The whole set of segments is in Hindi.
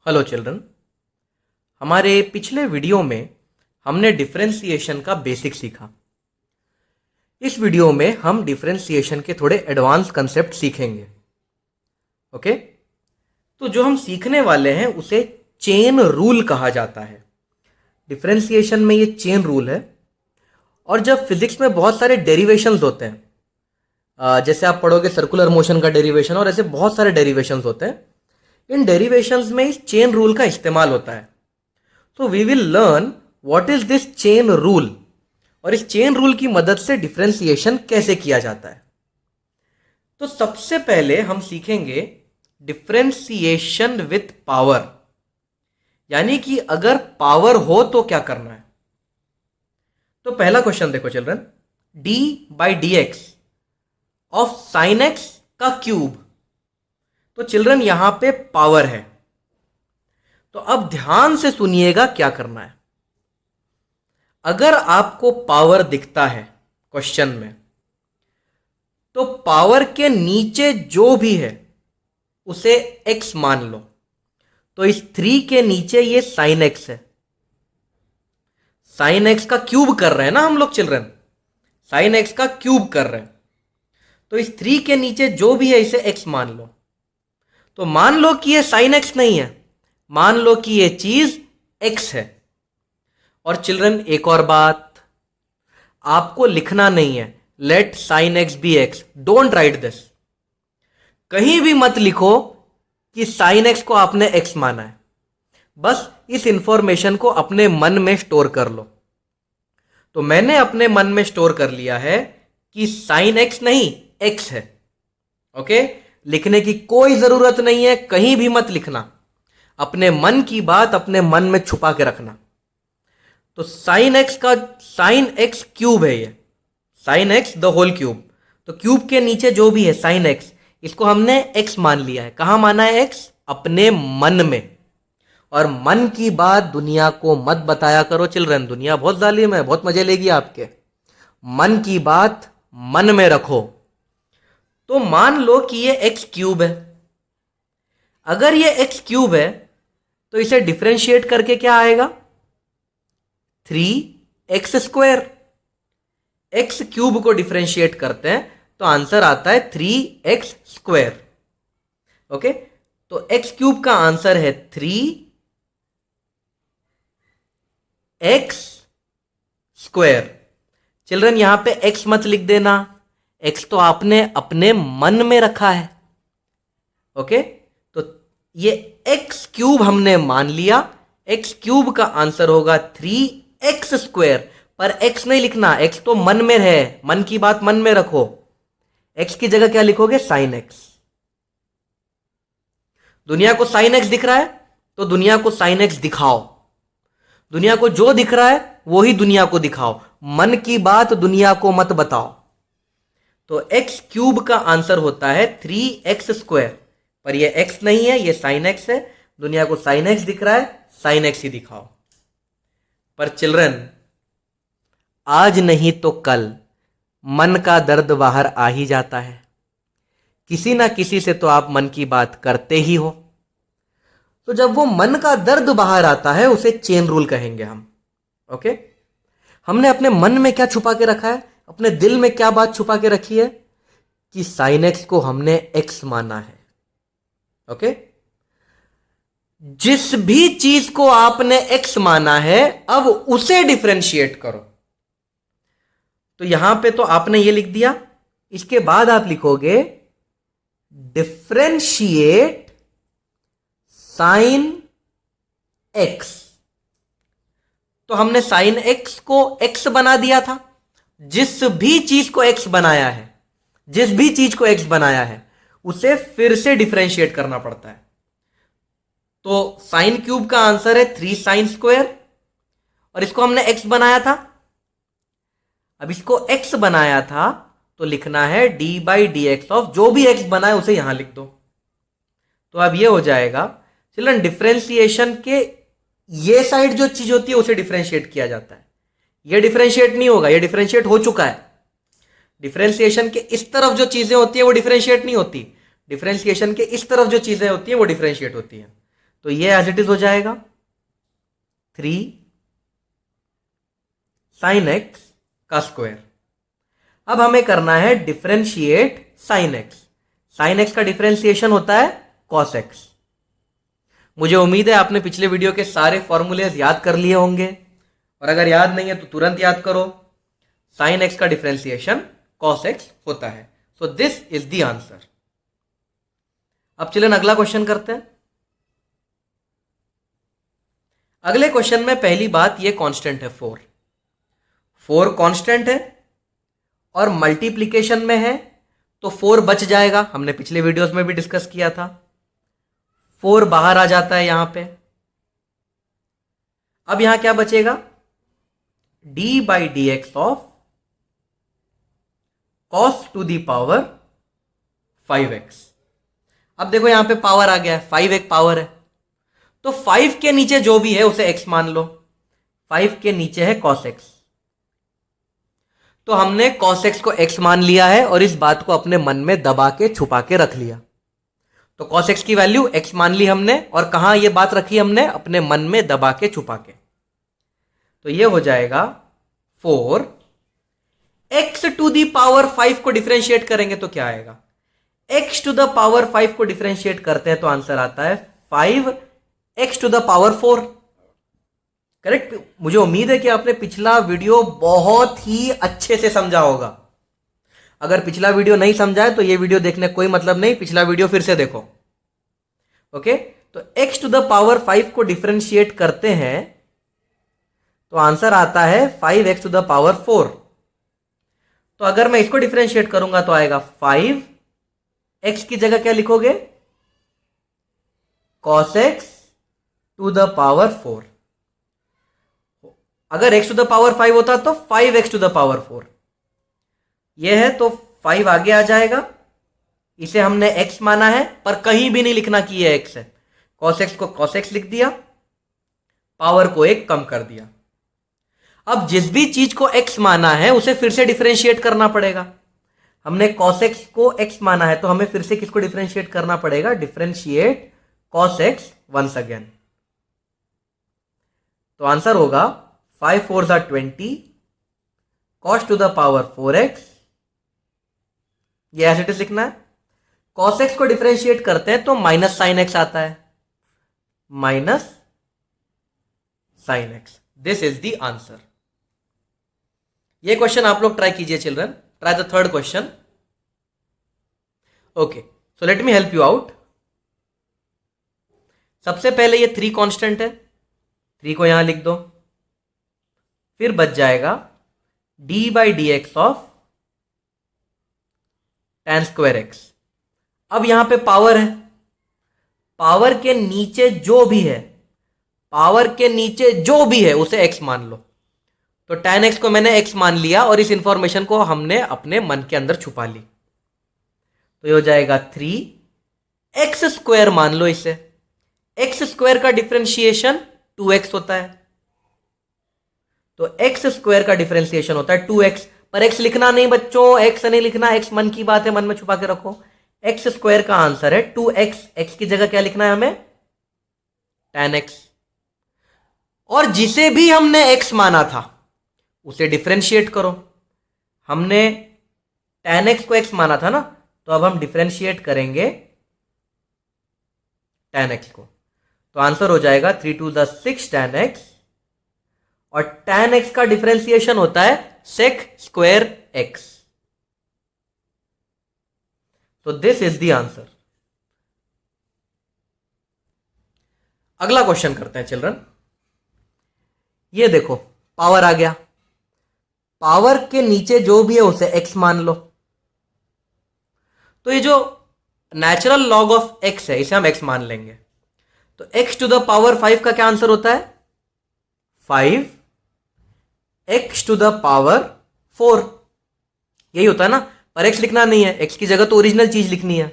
Hello children. हमारे पिछले वीडियो में हमने डिफरेंशिएशन का बेसिक सीखा। इस वीडियो में हम डिफरेंशिएशन के थोड़े एडवांस कंसेप्ट सीखेंगे। ओके, तो जो हम सीखने वाले हैं उसे चेन रूल कहा जाता है। डिफरेंशिएशन में ये चेन रूल है। और जब फिजिक्स में बहुत सारे डेरिवेशंस होते हैं, जैसे आप पढ़ोगे सर्कुलर मोशन का डेरिवेशन और ऐसे बहुत सारे डेरिवेशंस होते हैं, इन डेरिवेशंस में इस चेन रूल का इस्तेमाल होता है। तो we will learn what is this chain rule और इस चेन रूल की मदद से डिफरेंशिएशन कैसे किया जाता है। तो सबसे पहले हम सीखेंगे डिफरेंशिएशन विथ पावर, यानी कि अगर पावर हो तो क्या करना है। तो पहला क्वेश्चन देखो children, D by D x of sine x का क्यूब। तो चिल्ड्रन यहां पे पावर है, तो अब ध्यान से सुनिएगा क्या करना है। अगर आपको पावर दिखता है क्वेश्चन में, तो पावर के नीचे जो भी है उसे x मान लो। तो इस 3 के नीचे ये साइन x है, साइन x का क्यूब कर रहे हैं ना हम लोग चिल्ड्रन, साइन x का क्यूब कर रहे हैं। तो इस 3 के नीचे जो भी है इसे x मान लो। तो मान लो कि ये साइन x नहीं है, मान लो कि ये चीज x है। और चिल्ड्रन एक और बात, आपको लिखना नहीं है let sine x be x, don't write this. कहीं भी मत लिखो कि साइन एक्स को आपने x माना है, बस इस इंफॉर्मेशन को अपने मन में स्टोर कर लो। तो मैंने अपने मन में स्टोर कर लिया है कि साइन एक्स नहीं x है। ओके, लिखने की कोई जरूरत नहीं है, कहीं भी मत लिखना, अपने मन की बात अपने मन में छुपा के रखना। तो साइन एक्स का साइन एक्स क्यूब है, ये sine x the whole cube. तो क्यूब के नीचे जो भी है साइन एक्स, इसको हमने एक्स मान लिया है। कहां माना है एक्स? अपने मन में। और मन की बात दुनिया को मत बताया करो चिल्ड्रन, दुनिया बहुत जालिम है, बहुत मजे लेगी आपके। मन की बात मन में रखो। तो मान लो कि ये एक्स क्यूब है। अगर ये एक्स क्यूब है तो इसे डिफरेंशिएट करके क्या आएगा? 3x square. एक्स क्यूब को डिफरेंशिएट करते हैं तो आंसर आता है 3x स्क्वायर। ओके, तो x क्यूब का आंसर है 3x स्क्वायर। चिल्ड्रन यहां पे x मत लिख देना, x तो आपने अपने मन में रखा है। ओके, तो ये x क्यूब हमने मान लिया, x क्यूब का आंसर होगा 3x स्क्वायर। पर x नहीं लिखना, x तो मन में है, मन की बात मन में रखो। x की जगह क्या लिखोगे? Sine x। दुनिया को साइन x दिख रहा है तो दुनिया को साइन x दिखाओ, दुनिया को जो दिख रहा है वो ही दुनिया को दिखाओ, मन की बात दुनिया को मत बताओ। तो x क्यूब का आंसर होता है 3x स्क्वायर। पर ये x नहीं है, ये साइन x है, दुनिया को साइन x दिख रहा है, साइन x ही दिखाओ। पर चिल्ड्रन आज नहीं तो कल मन का दर्द बाहर आ ही जाता है, किसी ना किसी से तो आप मन की बात करते ही हो। तो जब वो मन का दर्द बाहर आता है उसे चेन रूल कहेंगे हम। ओके, हमने अपने मन में क्या छुपा के रखा है, अपने दिल में क्या बात छुपा के रखी है कि साइन एक्स को हमने एक्स माना है। ओके, जिस भी चीज को आपने एक्स माना है अब उसे डिफरेंशिएट करो। तो यहां पे तो आपने ये लिख दिया, इसके बाद आप लिखोगे डिफरेंशिएट साइन एक्स। तो हमने साइन एक्स को एक्स बना दिया था। जिस भी चीज को एक्स बनाया है, जिस भी चीज को एक्स बनाया है उसे फिर से डिफरेंशिएट करना पड़ता है। तो साइन क्यूब का आंसर है 3 साइन स्क्वायर, और इसको हमने एक्स बनाया था। अब इसको x बनाया था तो लिखना है d by D x of जो भी x बनाए उसे यहां लिख दो। तो अब ये हो जाएगा चिल्ड्रन, डिफरेंशिएशन के ये साइड जो चीज होती है उसे डिफरेंशिएट किया जाता है, ये डिफरेंशिएट नहीं होगा, ये डिफरेंशिएट हो चुका है। डिफरेंशिएशन के इस तरफ जो चीजें होती है वो डिफरेंशिएट नहीं होती, डिफरेंशिएशन के इस तरफ जो चीजें होती है वो डिफरेंशिएट होती है। तो ये एज इट इज हो जाएगा 3 sin x का स्क्वायर। अब हमें करना है differentiate sin x। sin x का डिफरेंशिएशन होता है cos x। मुझे उम्मीद है आपने पिछले वीडियो के सारे फॉर्मूलेज याद कर लिए होंगे, और अगर याद नहीं है तो तुरंत याद करो। sin x का डिफरेंशिएशन cos x होता है। सो दिस इज द आंसर। अब चलिए अगला क्वेश्चन करते हैं। अगले क्वेश्चन में पहली बात ये कांस्टेंट है 4 कांस्टेंट है और मल्टीप्लिकेशन में है तो 4 बच जाएगा। हमने पिछले वीडियोस में भी डिस्कस किया था। 4 बाहर आ जाता है यहां पे। अब यहां क्या बचेगा? d/dx of cos to the power 5x। अब देखो यहां पे पावर आ गया है, 5 एक पावर है, तो 5 के नीचे जो भी है उसे x मान लो। 5 के नीचे है cos x, तो हमने cos x को x मान लिया है और इस बात को अपने मन में दबा के छुपा के रख लिया। तो cos x की वैल्यू x मान ली हमने, और कहां ये बात रखी हमने? अपने मन में दबा के छुपा के। तो ये हो जाएगा 4 x टू दी पावर 5 को डिफरेंशिएट करेंगे तो क्या आएगा? x टू द पावर 5 को डिफरेंशिएट करते हैं तो आंसर आता है 5x to the power 4। Correct. मुझे उम्मीद है कि आपने पिछला वीडियो बहुत ही अच्छे से समझा होगा। अगर पिछला वीडियो नहीं समझा है तो ये वीडियो देखने कोई मतलब नहीं, पिछला वीडियो फिर से देखो। ओके, तो x टू द पावर 5 को डिफरेंशिएट करते हैं तो आंसर आता है 5x टू द पावर 4। तो अगर मैं इसको डिफरेंशिएट करूंगा तो आएगा 5x की जगह क्या लिखोगे? cos x to the power 4। अगर x टू द पावर 5 होता तो 5x टू द पावर 4। यह है तो 5 आगे आ जाएगा। इसे हमने x माना है, पर कहीं भी नहीं लिखना कि यह x है। cos x को cos x लिख दिया, पावर को एक कम कर दिया। अब जिस भी चीज को x माना है उसे फिर से डिफरेंशिएट करना पड़ेगा। हमने cos x को x माना है तो हमें फिर से किसको डिफरेंशिएट करना पड़ेगा? Differentiate cos x once again. तो आंसर होगा 5 4 20 cos to the power 4x। ये एज इट इज लिखना है। cos x को डिफरेंशिएट करते हैं तो माइनस साइन x आता है, minus sine x। This is the answer. ये क्वेश्चन आप लोग ट्राई कीजिए children. Try the third question. Okay, so let me help you out. सबसे पहले ये 3 कांस्टेंट है, 3 को यहां लिख दो। फिर बच जाएगा d/dx of tan square x। अब यहां पे पावर है, पावर के नीचे जो भी है, पावर के नीचे जो भी है उसे x मान लो। तो tan x को मैंने x मान लिया और इस इंफॉर्मेशन को हमने अपने मन के अंदर छुपा ली। तो ये हो जाएगा 3x स्क्वायर मान लो इसे। x स्क्वायर का डिफरेंशिएशन 2x होता है, तो x स्क्वायर का डिफरेंशिएशन होता है 2x। पर x लिखना नहीं बच्चों, x नहीं लिखना, x मन की बात है, मन में छुपा के रखो। x स्क्वायर का आंसर है 2x। x की जगह क्या लिखना है हमें? tan x। और जिसे भी हमने x माना था उसे डिफरेंशिएट करो। हमने tan x को x माना था ना, तो अब हम डिफरेंशिएट करेंगे tan x को। तो आंसर हो जाएगा 3 to the 6 tan x, और tan x का डिफरेंशिएशन होता है sec स्क्वायर x। तो दिस इज द आंसर। अगला क्वेश्चन करते हैं चिल्ड्रन। ये देखो पावर आ गया, पावर के नीचे जो भी है उसे x मान लो। तो ये जो नेचुरल लॉग ऑफ x है इसे हम x मान लेंगे। तो x टू द पावर 5 का क्या आंसर होता है? 5 x टू द पावर 4। यही होता है ना, पर x लिखना नहीं है, x की जगह तो ओरिजिनल चीज लिखनी है।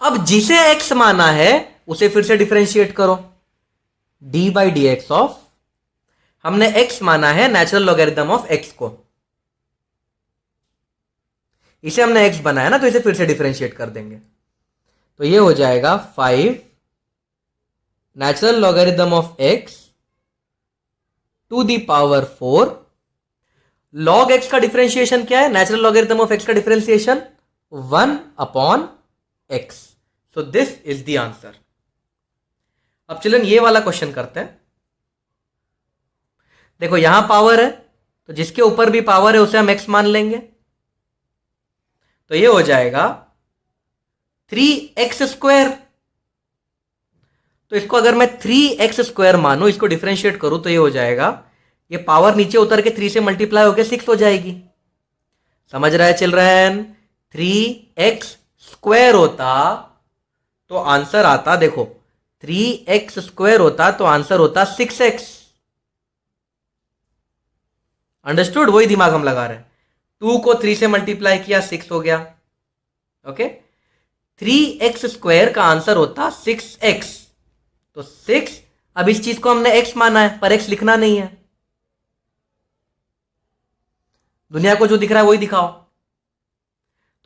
अब जिसे x माना है उसे फिर से डिफरेंशिएट करो। d/dx ऑफ, हमने x माना है नेचुरल लॉगरिथम ऑफ x को, इसे हमने x बनाया ना, तो इसे फिर से डिफरेंशिएट कर देंगे। तो ये हो जाएगा 5 natural logarithm of x to the power 4। Log x का डिफरेंशिएशन क्या है? नेचुरल लॉगरिथम ऑफ x का differentiation 1 upon x। So this is the answer. अब चिल्ड्रन ये वाला क्वेश्चन करते हैं। देखो यहां पावर है, तो जिसके ऊपर भी पावर है उसे हम x मान लेंगे। तो ये हो जाएगा 3x²। तो इसको अगर मैं 3x² मानूं, इसको डिफरेंशिएट करूं, तो ये हो जाएगा, ये पावर नीचे उतर के 3 से मल्टीप्लाई होकर 6 हो जाएगी। समझ रहा है चिल्ड्रन? 3x² होता तो आंसर आता, देखो 3x² होता तो आंसर होता 6x। अंडरस्टूड? वही दिमाग हम लगा रहे हैं। 2 को 3 से मल्टीप्लाई किया, 6 हो गया। ओके, 3x² का आंसर होता 6x। तो 6, अब इस चीज को हमने x माना है, पर x लिखना नहीं है। दुनिया को जो दिख रहा है वही दिखाओ।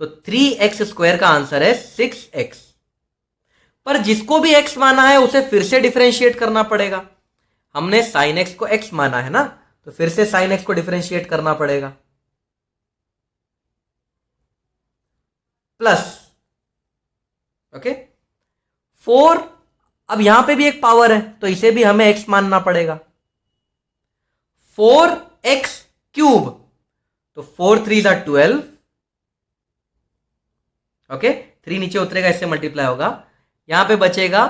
तो 3x² का आंसर है 6x। पर जिसको भी x माना है उसे फिर से डिफरेंशिएट करना पड़ेगा। हमने sin x को x माना है ना, तो फिर से sin x को डिफरेंशिएट करना पड़ेगा। प्लस, ओके, 4, अब यहां पे भी एक पावर है तो इसे भी हमें x मानना पड़ेगा। 4x³, तो 4 3 12। ओके, 3 नीचे उतरेगा, इससे मल्टीप्लाई होगा। यहां पे बचेगा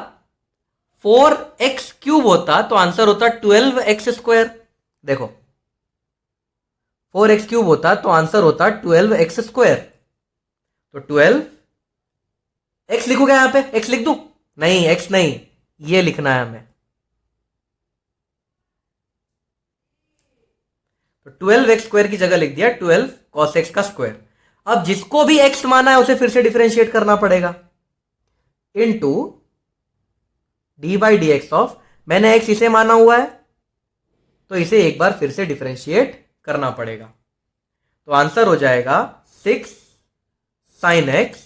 4x³ होता तो आंसर होता 12x²। देखो 4x³ होता तो आंसर होता 12x²। तो 12 x लिखूंगा, यहां पे x लिख दूं? नहीं, x नहीं, ये लिखना है हमें। तो 12x² की जगह लिख दिया 12 cos x का स्क्वायर। अब जिसको भी x माना है उसे फिर से डिफरेंशिएट करना पड़ेगा। इनटू d/dx ऑफ, मैंने x इसे माना हुआ है तो इसे एक बार फिर से डिफरेंशिएट करना पड़ेगा। तो आंसर हो जाएगा 6 sin x।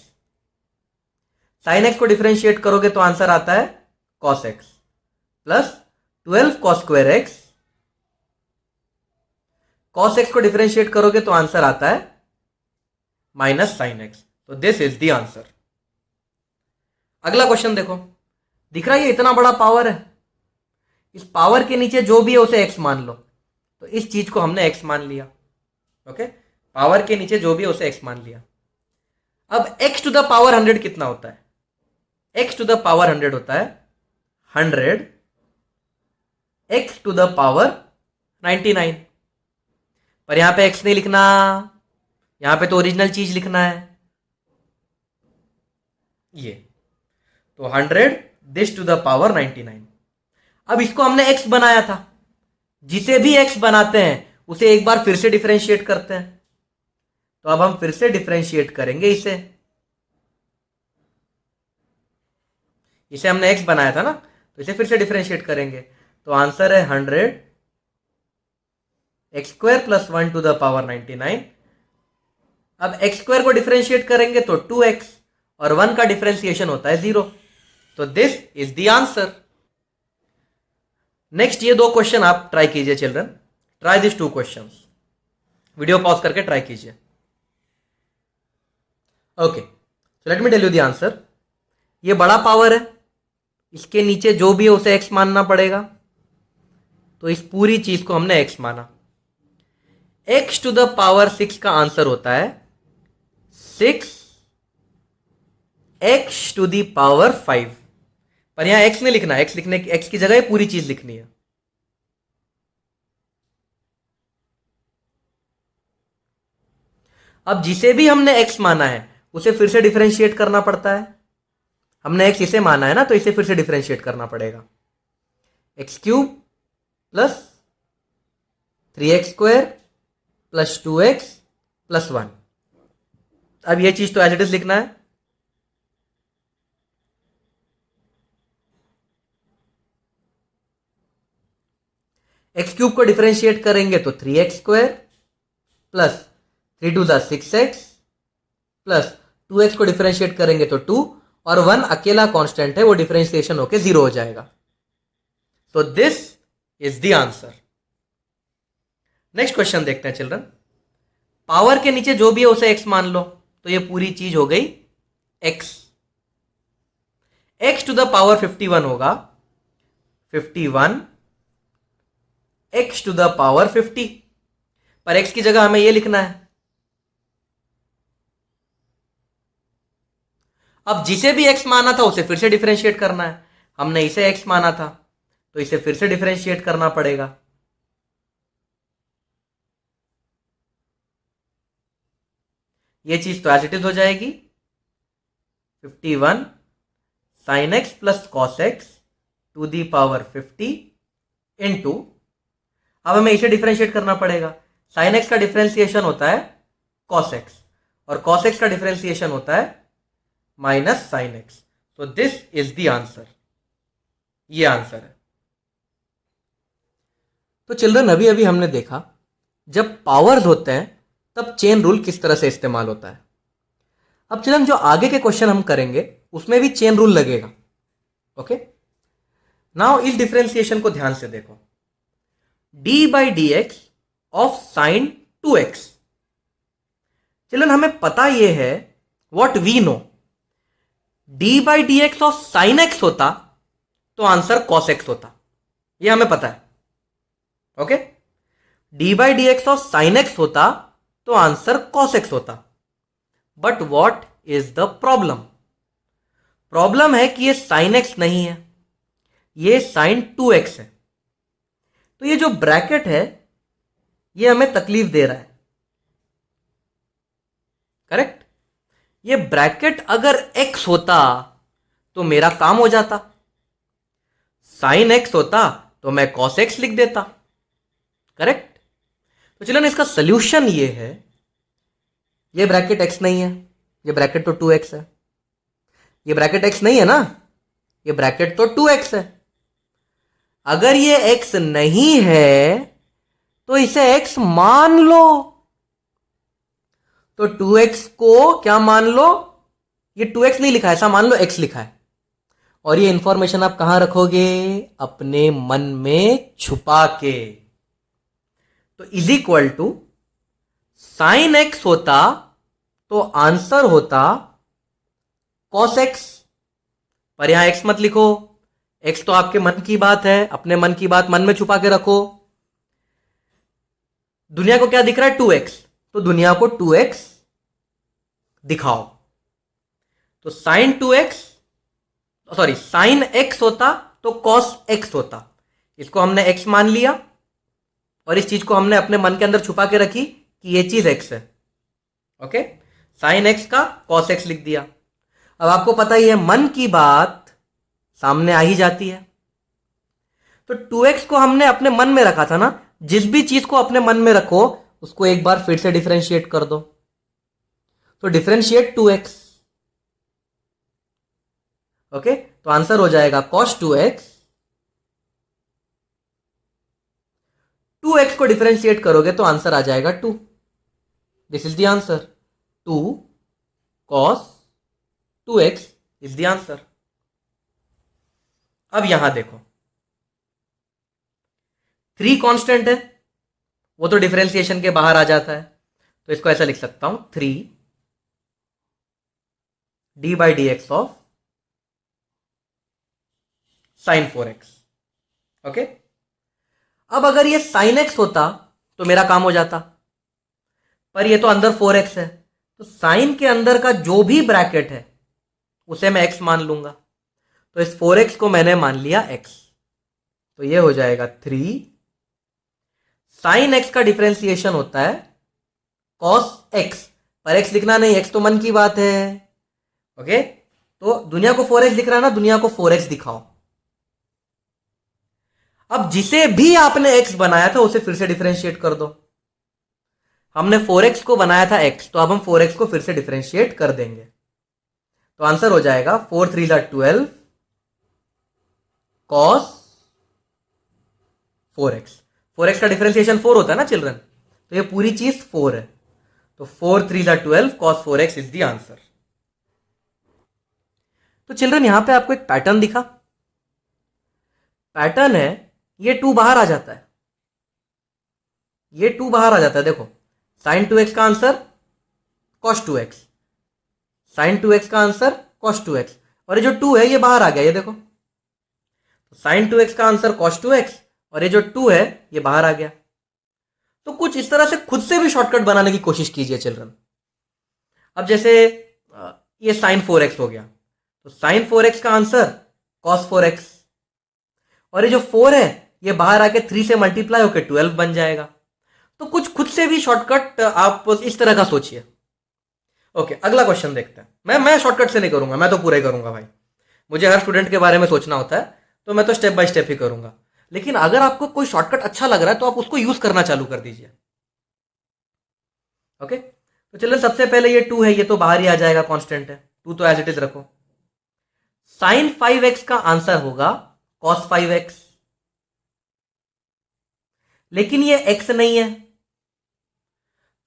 sin x को डिफरेंशिएट करोगे तो आंसर आता है cos x plus 12 cos² x। cos x को डिफरेंशिएट करोगे तो आंसर आता है माइनस sin x। तो दिस इज द आंसर। अगला क्वेश्चन देखो, दिख रहा है ये इतना बड़ा पावर है, इस पावर के नीचे जो भी है उसे x मान लो। तो इस चीज को हमने x मान लिया। ओके, पावर के नीचे जो भी है उसे x मान लिया। अब x टू द पावर 100 कितना होता है? x टू द पावर 100 होता है 100 x टू द पावर 99। पर यहां पे x नहीं लिखना, यहां पे तो ओरिजिनल चीज लिखना है ये। तो 100 दिस टू द पावर 99। अब इसको हमने x बनाया था, जिसे भी x बनाते हैं उसे एक बार फिर से डिफरेंशिएट करते हैं। तो अब हम फिर से डिफरेंशिएट करेंगे इसे हमने x बनाया था ना, तो इसे फिर से डिफरेंशिएट करेंगे। तो आंसर है 100 x² plus 1 to the power 99। अब x² को डिफरेंशिएट करेंगे तो 2x, और 1 का डिफरेंशिएशन होता है 0। तो this is the answer. Next ये 2 क्वेश्चन आप ट्राई कीजिए children, try this 2 questions. Video pause करके ट्राई कीजिए। Okay, so let me tell you the answer. ये बड़ा पावर है, इसके नीचे जो भी है उसे x मानना पड़ेगा। तो इस पूरी चीज को हमने x माना। x टू द पावर 6 का आंसर होता है 6 x टू द पावर 5। पर यहां x नहीं लिखना, x लिखने की, x की जगह पूरी चीज लिखनी है। अब जिसे भी हमने x माना है उसे फिर से डिफरेंशिएट करना पड़ता है। हमने x इसे माना है ना, तो इसे फिर से डिफरेंशिएट करना पड़ेगा। x³ plus 3x² plus 2x plus 1। अब ये चीज तो एज इट इज लिखना है। x³ को डिफरेंशिएट करेंगे तो 3x² plus 3 2 6x plus 2x को डिफरेंशिएट करेंगे तो 2, और 1 अकेला कांस्टेंट है, वो डिफरेंशिएशन होके 0 हो जाएगा। तो this is the answer. Next question देखते हैं चिल्ड्रन। पावर के नीचे जो भी है उसे x मान लो, तो ये पूरी चीज हो गई x। x to the power 51 होगा 51 x टू द पावर 50, पर x की जगह हमें ये लिखना है। अब जिसे भी x माना था उसे फिर से डिफरेंशिएट करना है। हमने इसे x माना था तो इसे फिर से डिफरेंशिएट करना पड़ेगा। ये चीज तो एज इट इज हो जाएगी 51 sine x plus cos x to the power 50 into, अब हमें इसे डिफरेंशिएट करना पड़ेगा। साइन एक्स का डिफरेंशिएशन होता है कॉस एक्स और कॉस एक्स का डिफरेंशिएशन होता है माइनस साइन एक्स। तो दिस इज द आंसर, ये आंसर है। तो चिल्ड्रन अभी अभी हमने देखा जब पावर्स होते हैं तब चेन रूल किस तरह से इस्तेमाल होता है। अब चिल्ड्रन जो आगे के क्वेश्चन हम करेंगे उसमें भी चेन रूल लगेगा। ओके, नाउ इस डिफरेंशिएशन को ध्यान से देखो। d by D x of sine 2x। Children हमें पता यह है what we know, d by D x of sine x होता तो आंसर कॉस एक्स होता, यह हमें पता है। Okay, d by D x of sine x होता तो आंसर कॉस एक्स होता। But what is the problem? Problem है कि ये साइन एक्स नहीं है, ये साइन 2x है। तो ये जो ब्रैकेट है ये हमें तकलीफ दे रहा है। करेक्ट? ये ब्रैकेट अगर x होता तो मेरा काम हो जाता, साइन x होता तो मैं कॉस x लिख देता। करेक्ट? तो चलो ना, इसका सॉल्यूशन ये है, ये ब्रैकेट x नहीं है, ये ब्रैकेट तो 2x है। ये ब्रैकेट x नहीं है ना, ये ब्रैकेट तो 2x है। अगर ये x नहीं है तो इसे x मान लो। तो 2x को क्या मान लो? ये 2x नहीं लिखा है, ऐसा मान लो x लिखा है। और ये इंफॉर्मेशन आप कहां रखोगे? अपने मन में छुपा के। तो is equal to sine x होता तो आंसर होता कॉस एक्स, पर यहां एक्स मत लिखो, एक्स तो आपके मन की बात है, अपने मन की बात मन में छुपा के रखो। दुनिया को क्या दिख रहा है? 2x, तो दुनिया को 2x दिखाओ। तो sign 2x, sorry sine x होता तो कॉस x होता। इसको हमने x मान लिया और इस चीज को हमने अपने मन के अंदर छुपा के रखी कि ये चीज x है। ओके, साइन x का कॉस x लिख दिया। अब आपको पता ही है मन की बात सामने आ ही जाती है। तो 2x को हमने अपने मन में रखा था ना, जिस भी चीज को अपने मन में रखो उसको एक बार फिर से डिफरेंशिएट कर दो। तो डिफरेंशिएट 2x। ओके, तो आंसर हो जाएगा cos 2x। 2x को डिफरेंशिएट करोगे तो आंसर आ जाएगा 2। This is the answer, 2 cos 2x is the answer. अब यहां देखो 3 कांस्टेंट है, वो तो डिफरेंशिएशन के बाहर आ जाता है। तो इसको ऐसा लिख सकता हूं 3 d by D x of sign 4x। Okay, अब अगर ये साइन x होता तो मेरा काम हो जाता, पर ये तो अंदर 4x है, तो साइन के अंदर का जो भी ब्रैकेट है उसे मैं x मान लूंगा। तो इस 4x को मैंने मान लिया x, तो ये हो जाएगा 3 साइन x का डिफरेंशिएशन होता है cos x, पर x लिखना नहीं, x तो मन की बात है। ओके, तो दुनिया को 4x दिख रहा है ना, दुनिया को 4x दिखाओ। अब जिसे भी आपने x बनाया था उसे फिर से डिफरेंशिएट कर दो। हमने 4x को बनाया था x, तो अब हम 4x को फिर से डिफरेंशिएट कर देंगे। तो आंसर हो जाएगा 4 3 12 cos 4x। 4x का डिफरेंशिएशन 4 होता है ना चिल्ड्रन, तो ये पूरी चीज 4 है। तो 4 3 12 cos 4x is the answer. तो चिल्ड्रन यहां पे आपको एक पैटर्न दिखा, पैटर्न है ये 2 बाहर आ जाता है, ये 2 बाहर आ जाता है। देखो sin 2x का answer cos 2x, sin 2x का आंसर cos 2x, और ये जो 2 है ये बाहर आ गया, ये देखो sin 2x का आंसर cos 2x और ये जो 2 है ये बाहर आ गया। तो कुछ इस तरह से खुद से भी शॉर्टकट बनाने की कोशिश कीजिए चिल्ड्रन। अब जैसे ये sin 4x हो गया, तो sin 4x का आंसर cos 4x, और ये जो 4 है ये बाहर आके 3 से मल्टीप्लाई होकर 12 बन जाएगा। तो कुछ खुद से भी शॉर्टकट आप इस तरह का सोचिए। ओके, अगला क्वेश्चन देखते हैं। मैं शॉर्टकट से नहीं करूंगा, मैं तो पूरा ही करूंगा भाई, मुझे हर स्टूडेंट के बारे में सोचना होता है, तो मैं तो स्टेप बाय स्टेप ही करूंगा। लेकिन अगर आपको कोई शॉर्टकट अच्छा लग रहा है तो आप उसको यूज करना चालू कर दीजिए। ओके, तो चलिए सबसे पहले ये 2 है, ये तो बाहर ही आ जाएगा, कांस्टेंट है, 2 तो एज इट इज रखो। sin 5x का आंसर होगा cos 5x, लेकिन ये x नहीं है,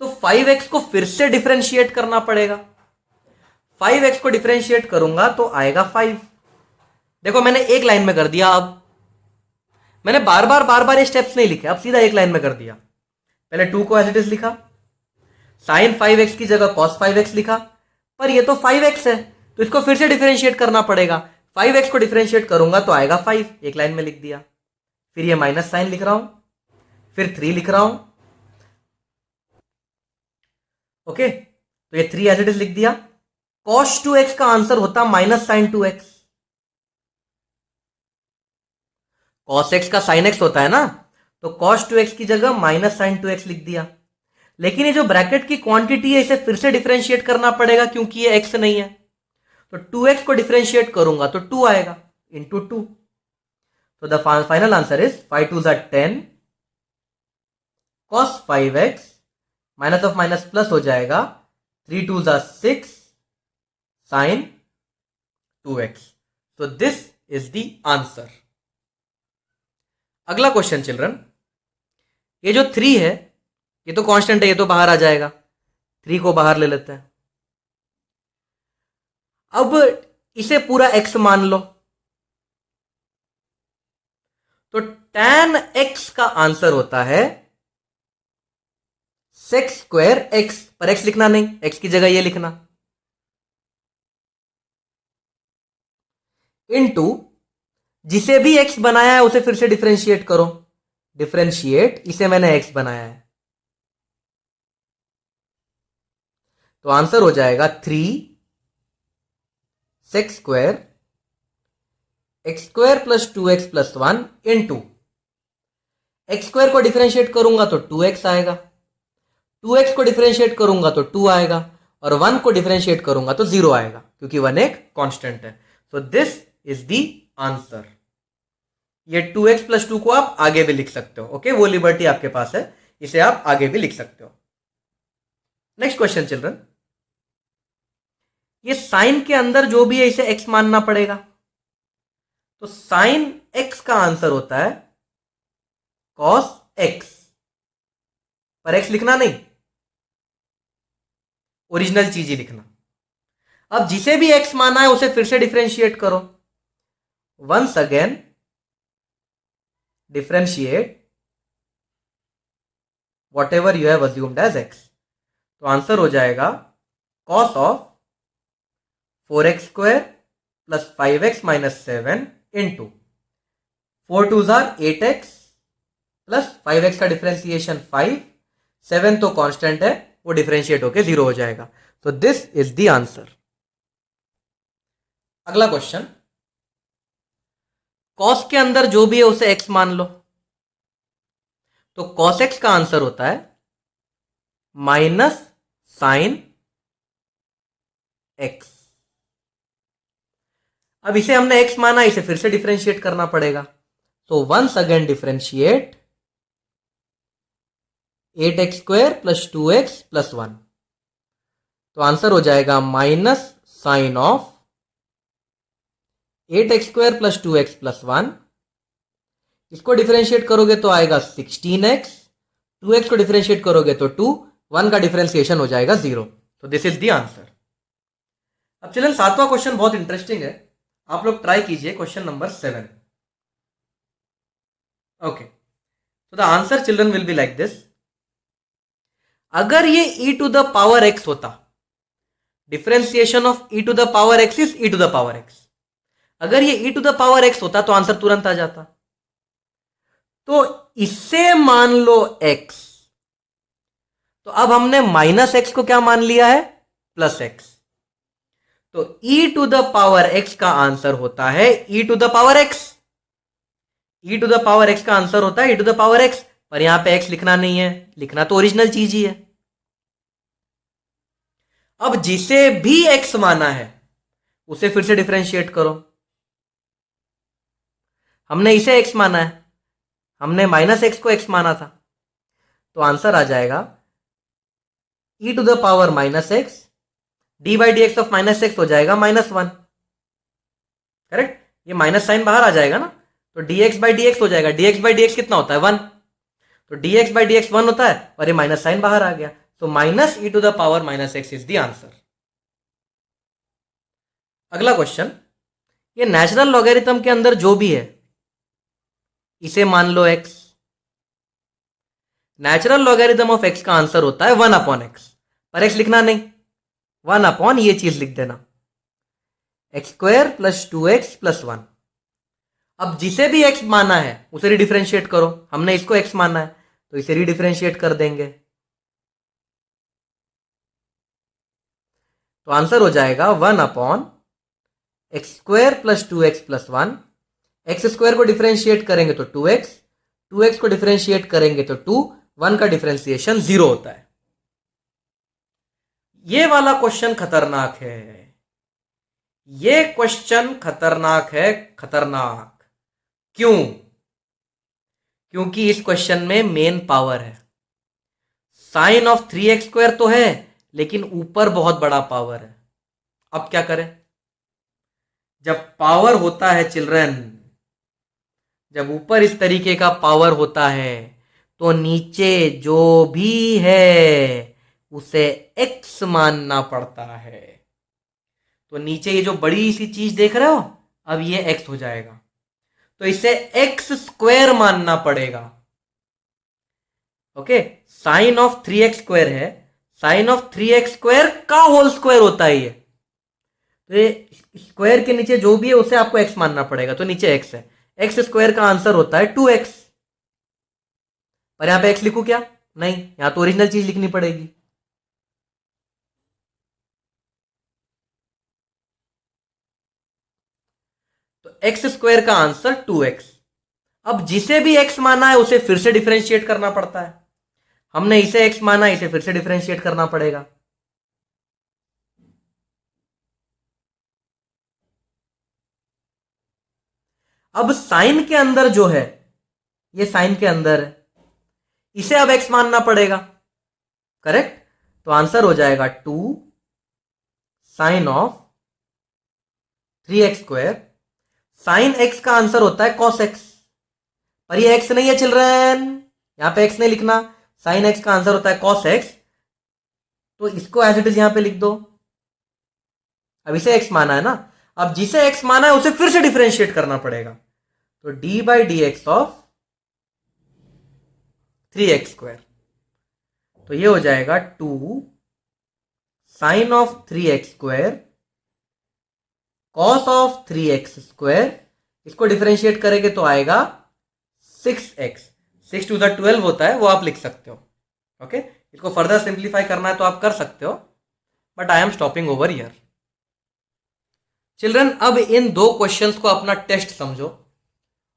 तो 5x को फिर से डिफरेंशिएट करना पड़ेगा। 5x को डिफरेंशिएट करूंगा तो आएगा 5। देखो मैंने एक लाइन में कर दिया, अब मैंने बार बार ये स्टेप्स नहीं लिखे, अब सीधा एक लाइन में कर दिया। पहले 2 को एज इट इज लिखा, sin 5x की जगह cos 5x लिखा, पर ये तो 5x है तो इसको फिर से डिफरेंशिएट करना पड़ेगा। 5x को डिफरेंशिएट करूंगा तो आएगा 5, एक लाइन में लिख दिया। फिर ये माइनस साइन लिख रहा हूं, फिर 3 लिख रहा हूं। ओके, तो ये 3 एज इट इज लिख दिया। cos 2x का आंसर होता minus sine 2x, cos x का sin x होता है ना, तो cos 2x की जगह माइनस साइन 2x लिख दिया। लेकिन ये जो ब्रैकेट की क्वांटिटी है इसे फिर से डिफरेंशिएट करना पड़ेगा क्योंकि ये x नहीं है, तो 2x को डिफरेंशिएट करूंगा तो 2 आएगा इंटू 2। तो the final answer is 5 2 10 cos 5x, minus of minus plus हो जाएगा, 3 2 6 sin 2x। तो दिस इज द आंसर। अगला क्वेश्चन चिल्ड्रन, ये जो 3 है ये तो कांस्टेंट है, ये तो बाहर आ जाएगा, 3 को बाहर ले लेते हैं। अब इसे पूरा x मान लो, तो tan x का आंसर होता है sec स्क्वायर x, पर x लिखना नहीं, x की जगह ये लिखना, इनटू जिसे भी x बनाया है उसे फिर से डिफरेंशिएट करो, डिफरेंशिएट इसे मैंने x बनाया है, तो आंसर हो जाएगा 3 sec square x square plus 2x plus 1 into x square को डिफरेंशिएट करूंगा तो 2x आएगा, 2x को डिफरेंशिएट करूंगा तो 2 आएगा, और 1 को डिफरेंशिएट करूंगा तो 0 आएगा क्योंकि 1 एक कांस्टेंट है। सो दिस इज द आंसर। ये 2x प्लस 2 को आप आगे भी लिख सकते हो, ओके, वो लिबर्टी आपके पास है, इसे आप आगे भी लिख सकते हो। नेक्स्ट क्वेश्चन चिल्ड्रन, ये साइन के अंदर जो भी है इसे x मानना पड़ेगा, तो साइन x का आंसर होता है cos x, पर x लिखना नहीं, ओरिजिनल चीज ही लिखना। अब जिसे भी x माना है उसे फिर से डिफरेंशिएट करो, once again differentiate whatever you have assumed as x, तो आंसर हो जाएगा cos of 4x square plus 5x minus 7 into 4 2 8x plus 5x का डिफरेंशिएशन 5, 7 तो कांस्टेंट है, वो डिफरेंशिएट होके 0 हो जाएगा। तो दिस इज द आंसर। अगला क्वेश्चन, cos के अंदर जो भी है उसे x मान लो, तो cos x का आंसर होता है माइनस साइन x। अब इसे हमने x माना, इसे फिर से डिफरेंशिएट करना पड़ेगा, तो once again differentiate 8x square plus 2x plus 1, तो आंसर हो जाएगा minus sine of 8x square plus 2x plus 1, इसको डिफरेंशिएट करोगे तो आएगा 16x, 2x को डिफरेंशिएट करोगे तो 2, 1 का डिफरेंशिएशन हो जाएगा 0। तो दिस इज द आंसर। अब चलिए 7वां क्वेश्चन बहुत इंटरेस्टिंग है, आप लोग ट्राई कीजिए क्वेश्चन नंबर 7। ओके, तो the answer children will be like this. अगर ये e to the power x होता, differentiation of e to the power x is e to the power x, अगर ये e to the power x होता तो आंसर तुरंत आ जाता। तो इससे मान लो x, तो अब हमने माइनस x को क्या मान लिया है, प्लस x। तो e to the power x का आंसर होता है e to the power x। e to the power x का आंसर होता है e to the power x, पर यहां पे x लिखना नहीं है, लिखना तो ओरिजिनल चीज ही है। अब जिसे भी x माना है उसे फिर से डिफरेंशिएट करो। हमने इसे x माना है, हमने माइनस x को x माना था, तो आंसर आ जाएगा e to the power minus x, D by D x of minus x हो जाएगा -1। करेक्ट, ये माइनस साइन बाहर आ जाएगा ना, तो dx बाई डी एक्स हो जाएगा। dx बाई डी एक्स कितना होता है, 1, तो dx बाई डी एक्स 1 होता है, और ये माइनस साइन बाहर आ गया, तो minus e to the power minus x is the answer. अगला क्वेश्चन, ये नेचुरल लॉगरिथम के अंदर जो भी है इसे मान लो x। Natural logarithm of x का आंसर होता है 1 अपॉन एक्स, पर x लिखना नहीं, 1 अपॉन ये चीज लिख देना, x square plus 2x plus 1। अब जिसे भी x माना है उसे रिडिफरेंशिएट करो। हमने इसको x माना है तो इसे रिडिफरेंशिएट कर देंगे, तो आंसर हो जाएगा 1 upon x square plus 2x plus 1। X square को डिफरेंशिएट करेंगे तो 2x, 2x को डिफरेंशिएट करेंगे तो 2, 1 का डिफरेंशिएशन 0 होता है। ये वाला क्वेश्चन खतरनाक है, ये क्वेश्चन खतरनाक है, खतरनाक। क्यों? क्योंकि इस क्वेश्चन में मेन पावर है। साइन ऑफ 3x² तो है, लेकिन ऊपर बहुत बड़ा पावर है। अब क्या करें? जब पावर होता है चिल्ड्रन, जब ऊपर इस तरीके का पावर होता है, तो नीचे जो भी है उसे x मानना पड़ता है। तो नीचे ये जो बड़ी सी चीज देख रहे हो, अब ये x हो जाएगा, तो इसे x² मानना पड़ेगा। ओके, साइन ऑफ 3x² है, साइन ऑफ 3x² का होल स्क्वायर होता है ये, तो ये स्क्वायर के नीचे जो भी है उसे आपको x मानना पड़ेगा, तो नीचे x है, x² का आंसर होता है 2x। पर यहां पे x लिखूं क्या? नहीं, यहां तो ओरिजिनल चीज लिखनी पड़ेगी। तो x² का आंसर 2x। अब जिसे भी x माना है उसे फिर से डिफरेंशिएट करना पड़ता है। हमने इसे x माना, इसे फिर से डिफरेंशिएट करना पड़ेगा। अब साइन के अंदर जो है, ये साइन के अंदर है, इसे अब x मानना पड़ेगा। करेक्ट, तो आंसर हो जाएगा 2 sine of 3x²। Sine x का आंसर होता है cos x, पर ये x नहीं है चिल्ड्रन, यहां पे x नहीं लिखना। साइन x का आंसर होता है cos x, तो इसको एज इट इज यहां पे लिख दो। अब इसे x माना है ना, अब जिसे x माना है उसे फिर से डिफरेंशिएट करना पड़ेगा, तो D by D x of 3x²। तो ये हो जाएगा 2 sine of 3x² cos of 3x²। इसको डिफरेंशिएट करेंगे तो आएगा 6x। 6 टू द 12 होता है, वो आप लिख सकते हो। ओके, इसको फर्दर सिंप्लीफाई करना है तो आप कर सकते हो, but I am stopping over here. Children, अब इन दो क्वेश्चंस को अपना टेस्ट समझो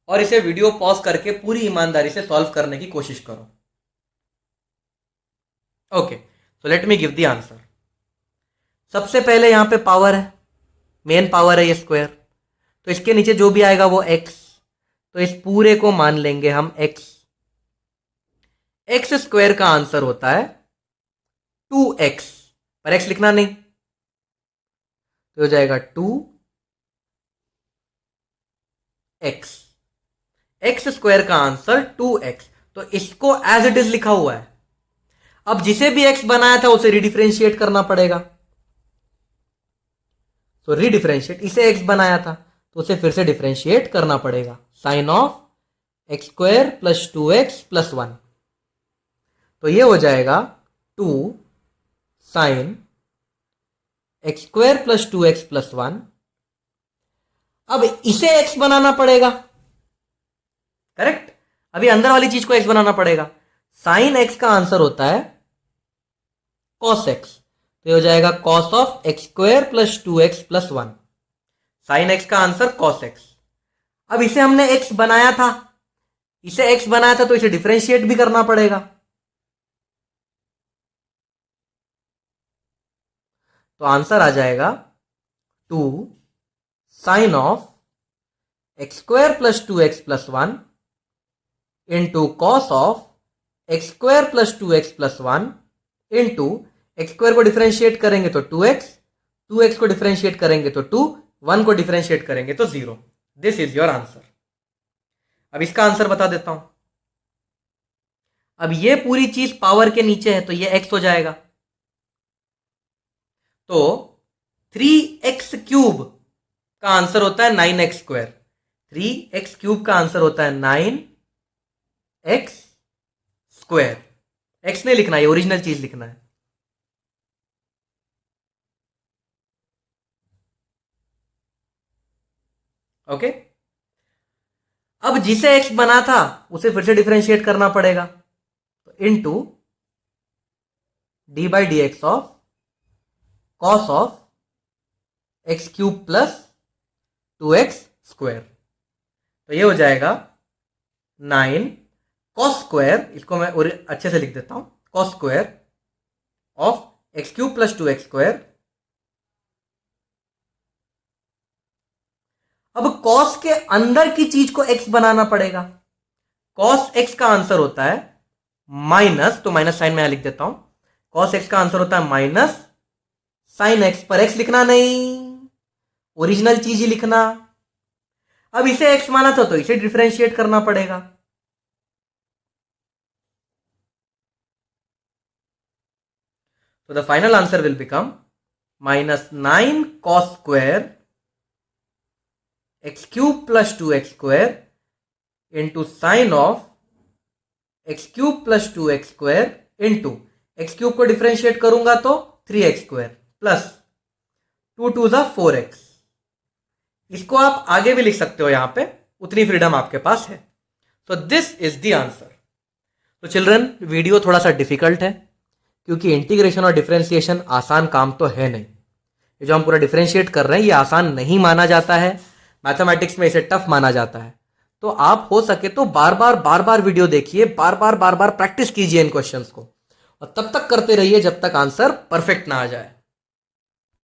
और इसे वीडियो पॉज करके पूरी ईमानदारी से सॉल्व करने की कोशिश करो। Okay, so let me give the answer. सबसे पहले यहां पे पावर है, मेन पावर है ये स्क्वायर, तो इसके नीचे जो भी आएगा वो x, तो इस पूरे को मान लेंगे हम x। x² का आंसर होता है 2x, पर x लिखना नहीं, तो हो जाएगा 2x। x² का आंसर 2x, तो इसको एज इट इज लिखा हुआ है। अब जिसे भी x बनाया था उसे रिडिफरेंशिएट करना पड़ेगा, तो रिडिफरेंशिएट, इसे x बनाया था तो उसे फिर से डिफरेंशिएट करना पड़ेगा। Sine of x square plus 2x plus 1, तो ये हो जाएगा 2 sine x square plus 2x plus 1। अब इसे x बनाना पड़ेगा, करेक्ट। अभी अंदर वाली चीज को x बनाना पड़ेगा। साइन x का आंसर होता है cos x, तो ये हो जाएगा cos of x square plus 2x plus 1। Sine x का आंसर cos x। अब इसे हमने x बनाया था, तो इसे डिफरेंशिएट भी करना पड़ेगा। तो आंसर आ जाएगा 2 sine of x square plus 2x plus 1 into cos of x square plus 2x plus 1 into x square को डिफरेंशिएट करेंगे तो 2x, 2x को डिफरेंशिएट करेंगे तो 2, 1 को डिफरेंशिएट करेंगे तो 0। This is your answer. अब इसका आंसर बता देता हूं। अब ये पूरी चीज पावर के नीचे है तो ये x हो जाएगा, तो 3x क्यूब का आंसर होता है 9x स्क्वायर। 3x क्यूब का आंसर होता है 9x स्क्वायर। x नहीं लिखना है, ओरिजिनल चीज लिखना है। ओके, अब जिसे x बना था उसे फिर से डिफरेंशिएट करना पड़ेगा, तो into D by D x of cos of x cube plus 2x square, तो ये हो जाएगा 9 कॉस स्क्वायर, इसको मैं और अच्छे से लिख देता हूं, cos square of x cube plus 2x square. अब कॉस के अंदर की चीज को x बनाना पड़ेगा। कॉस x का आंसर होता है माइनस, तो माइनस साइन में यहां लिख देता हूं, कॉस x का आंसर होता है माइनस साइन x, पर x लिखना नहीं, ओरिजिनल चीज ही लिखना। अब इसे x माना था तो इसे डिफरेंशिएट करना पड़ेगा, तो the final answer will become minus 9 cos square x cube plus 2x square into sine of x cube plus 2x square into x cube को डिफरेंशिएट करूंगा तो 3x स्क्वायर प्लस 2 2 ज़ा 4x। इसको आप आगे भी लिख सकते हो, यहां पे उतनी फ्रीडम आपके पास है। तो दिस इज द आंसर। तो चिल्ड्रन, वीडियो थोड़ा सा डिफिकल्ट है क्योंकि इंटीग्रेशन और डिफरेंशिएशन आसान काम तो है नहीं। ये जो हम पूरा डिफरेंशिएट कर रहे हैं ये आसान नहीं माना जाता है, मैथमेटिक्स में इसे टफ माना जाता है। तो आप हो सके तो बार बार वीडियो देखिए, बार बार प्रैक्टिस कीजिए इन क्वेश्चंस को, और तब तक करते रहिए जब तक आंसर परफेक्ट ना आ जाए।